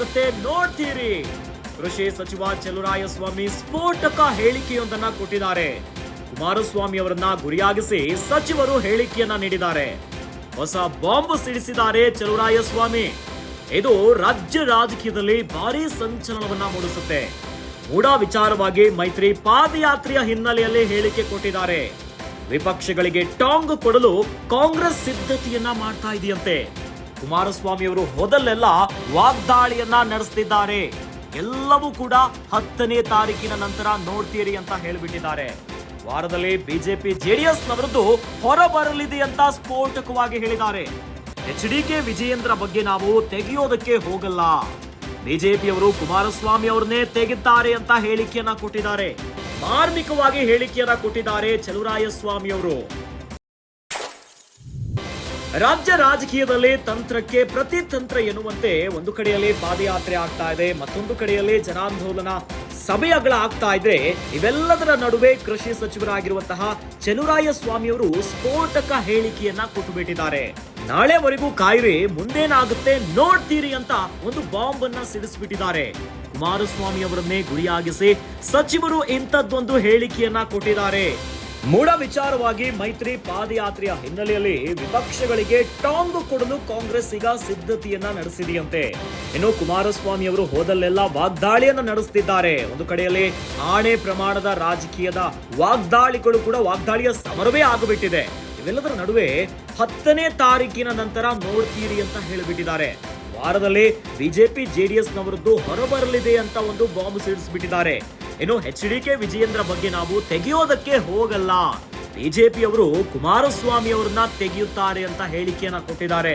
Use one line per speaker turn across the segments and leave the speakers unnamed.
ಮುಂದೇನಾಗುತ್ತೆ ನೋಡ್ತೀರಿ. ಕೃಷಿ ಸಚಿವ ಚಲುವರಾಯಸ್ವಾಮಿ ಸ್ಫೋಟಕ ಹೇಳಿಕೆಯೊಂದನ್ನ ಕೊಟ್ಟಿದ್ದಾರೆ. ಕುಮಾರಸ್ವಾಮಿ ಅವರನ್ನ ಗುರಿಯಾಗಿಸಿ ಸಚಿವರು ಹೇಳಿಕೆಯನ್ನ ನೀಡಿದ್ದಾರೆ. ಹೊಸ ಬಾಂಬ್ ಸಿಡಿಸಿದ್ದಾರೆ ಚಲುವರಾಯಸ್ವಾಮಿ. ಇದು ರಾಜ್ಯ ರಾಜಕೀಯದಲ್ಲಿ ಭಾರೀ ಸಂಚಲನವನ್ನ ಮೂಡಿಸುತ್ತೆ. ಮೂಡ ವಿಚಾರವಾಗಿ ಮೈತ್ರಿ ಪಾದಯಾತ್ರೆಯ ಹಿನ್ನೆಲೆಯಲ್ಲಿ ಹೇಳಿಕೆ ಕೊಟ್ಟಿದ್ದಾರೆ. ವಿಪಕ್ಷಗಳಿಗೆ ಟಾಂಗ್ ಕೊಡಲು ಕಾಂಗ್ರೆಸ್ ಸಿದ್ಧತೆಯನ್ನ ಮಾಡ್ತಾ ಇದೆಯಂತೆ. ಕುಮಾರಸ್ವಾಮಿ ಅವರು ಹೋದಲ್ಲೆಲ್ಲ ವಾಗ್ದಾಳಿಯನ್ನ ನಡೆಸುತ್ತಿದ್ದಾರೆ. ಎಲ್ಲವೂ ಕೂಡ 10ನೇ ತಾರೀಕಿನ ನಂತರ ನೋಡ್ತೀರಿ ಅಂತ ಹೇಳಿಬಿಟ್ಟಿದ್ದಾರೆ. ವಾರದಲ್ಲಿ ಬಿಜೆಪಿ ಜೆಡಿಎಸ್ ನವರದ್ದು ಹೊರಬರಲಿದೆ ಅಂತ ಸ್ಫೋಟಕವಾಗಿ ಹೇಳಿದ್ದಾರೆ. ಎಚ್ಡಿಕೆ ವಿಜಯೇಂದ್ರ ಬಗ್ಗೆ ನಾವು ತೆಗೆಯೋದಕ್ಕೆ ಹೋಗಲ್ಲ. ಬಿಜೆಪಿಯವರು ಕುಮಾರಸ್ವಾಮಿ ಅವರನ್ನೇ ತೆಗೆದ್ದಾರೆ ಅಂತ ಹೇಳಿಕೆಯನ್ನ ಕೊಟ್ಟಿದ್ದಾರೆ. ಮಾರ್ಮಿಕವಾಗಿ ಹೇಳಿಕೆಯನ್ನ ಕೊಟ್ಟಿದ್ದಾರೆ ಚಲುವರಾಯಸ್ವಾಮಿ ಅವರು. ರಾಜ್ಯ ರಾಜಕೀಯದಲ್ಲಿ ತಂತ್ರಕ್ಕೆ ಪ್ರತಿತಂತ್ರ ಎನ್ನುವಂತೆ ಒಂದು ಕಡೆಯಲ್ಲಿ ಪಾದಯಾತ್ರೆ ಆಗ್ತಾ ಇದೆ, ಮತ್ತೊಂದು ಕಡೆಯಲ್ಲಿ ಜನಾಂದೋಲನ ಸಭೆಗಳಾಗ್ತಾ ಇದ್ರೆ, ಇವೆಲ್ಲದರ ನಡುವೆ ಕೃಷಿ ಸಚಿವರಾಗಿರುವಂತಹ ಚಲುವರಾಯಸ್ವಾಮಿ ಅವರು ಸ್ಫೋಟಕ ಹೇಳಿಕೆಯನ್ನ ಕೊಟ್ಟುಬಿಟ್ಟಿದ್ದಾರೆ. ನಾಳೆವರೆಗೂ ಕಾಯಿರಿ, ಮುಂದೇನಾಗುತ್ತೆ ನೋಡ್ತೀರಿ ಅಂತ ಒಂದು ಬಾಂಬ್ ಅನ್ನ ಸಿಡಿಸಿಬಿಟ್ಟಿದ್ದಾರೆ. ಕುಮಾರಸ್ವಾಮಿ ಅವರನ್ನೇ ಗುರಿಯಾಗಿಸಿ ಸಚಿವರು ಇಂಥದ್ದೊಂದು ಹೇಳಿಕೆಯನ್ನ ಕೊಟ್ಟಿದ್ದಾರೆ. ಮೂಡ ವಿಚಾರವಾಗಿ ಮೈತ್ರಿ ಪಾದಯಾತ್ರೆಯ ಹಿನ್ನೆಲೆಯಲ್ಲಿ ವಿಪಕ್ಷಗಳಿಗೆ ಟಾಂಗ್ ಕೊಡಲು ಕಾಂಗ್ರೆಸ್ ಈಗ ಸಿದ್ಧತೆಯನ್ನ ನಡೆಸಿದೆಯಂತೆ. ಇನ್ನು ಕುಮಾರಸ್ವಾಮಿ ಅವರು ಹೋದಲ್ಲೆಲ್ಲ ವಾಗ್ದಾಳಿಯನ್ನ ನಡೆಸುತ್ತಿದ್ದಾರೆ. ಒಂದು ಕಡೆಯಲ್ಲಿ ಆಣೆ ಪ್ರಮಾಣದ ರಾಜಕೀಯದ ವಾಗ್ದಾಳಿಯ ಸಮರವೇ ಆಗಿಬಿಟ್ಟಿದೆ. ಇವೆಲ್ಲದರ ನಡುವೆ 10ನೇ ತಾರೀಕಿನ ನಂತರ ನೋಡ್ತೀರಿ ಅಂತ ಹೇಳಿಬಿಟ್ಟಿದ್ದಾರೆ. ವಾರದಲ್ಲಿ ಬಿಜೆಪಿ ಜೆಡಿಎಸ್ ನವರದ್ದು ಹೊರಬರಲಿದೆ ಅಂತ ಒಂದು ಬಾಂಬ್ ಸಿಡಿಸಿಬಿಟ್ಟಿದ್ದಾರೆ. ಇನ್ನು ಎಚ್ಡಿಕೆ ವಿಜಯೇಂದ್ರ ಬಗ್ಗೆ ನಾವು ತೆಗೆಯೋದಕ್ಕೆ ಹೋಗಲ್ಲ. ಬಿಜೆಪಿ ಅವರು ಕುಮಾರಸ್ವಾಮಿ ಅವರನ್ನ ತೆಗೆಯುತ್ತಾರೆ ಅಂತ ಹೇಳಿಕೆಯನ್ನ ಕೊಟ್ಟಿದ್ದಾರೆ.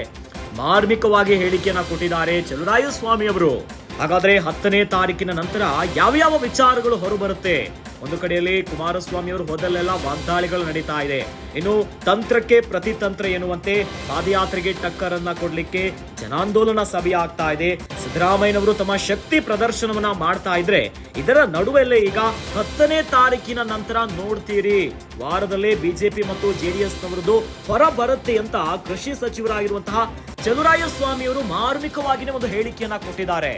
ಮಾರ್ಮಿಕವಾಗಿ ಹೇಳಿಕೆಯನ್ನ ಕೊಟ್ಟಿದ್ದಾರೆ ಚಲುವರಾಯಸ್ವಾಮಿ ಅವರು. ಹಾಗಾದ್ರೆ 10ನೇ ತಾರೀಕಿನ ನಂತರ ಯಾವ ವಿಚಾರಗಳು ಹೊರಬರುತ್ತೆ? ಒಂದು ಕಡೆಯಲ್ಲಿ ಕುಮಾರಸ್ವಾಮಿ ಅವರು ಹೋದಲ್ಲೆಲ್ಲ ವಾಗ್ದಾಳಿಗಳು ನಡೀತಾ ಇದೆ. ಇನ್ನು ತಂತ್ರಕ್ಕೆ ಪ್ರತಿತಂತ್ರ ಎನ್ನುವಂತೆ ಪಾದಯಾತ್ರೆಗೆ ಟಕ್ಕರನ್ನ ಕೊಡ್ಲಿಕ್ಕೆ ಜನಾಂದೋಲನ ಸಭೆ ಆಗ್ತಾ ಇದೆ. ಸಿದ್ದರಾಮಯ್ಯನವರು ತಮ್ಮ ಶಕ್ತಿ ಪ್ರದರ್ಶನವನ್ನ ಮಾಡ್ತಾ ಇದ್ರೆ, ಇದರ ನಡುವೆಲ್ಲೇ ಈಗ 10ನೇ ತಾರೀಕಿನ ನಂತರ ನೋಡ್ತೀರಿ, ವಾರದಲ್ಲೇ ಬಿಜೆಪಿ ಮತ್ತು ಜೆಡಿಎಸ್ ನವರದ್ದು ಹೊರ ಬರುತ್ತೆ ಅಂತ ಕೃಷಿ ಸಚಿವರಾಗಿರುವಂತಹ ಚಲುವರಾಯಸ್ವಾಮಿ ಅವರು ಮಾರ್ಮಿಕವಾಗಿನೇ ಒಂದು ಹೇಳಿಕೆಯನ್ನ ಕೊಟ್ಟಿದ್ದಾರೆ.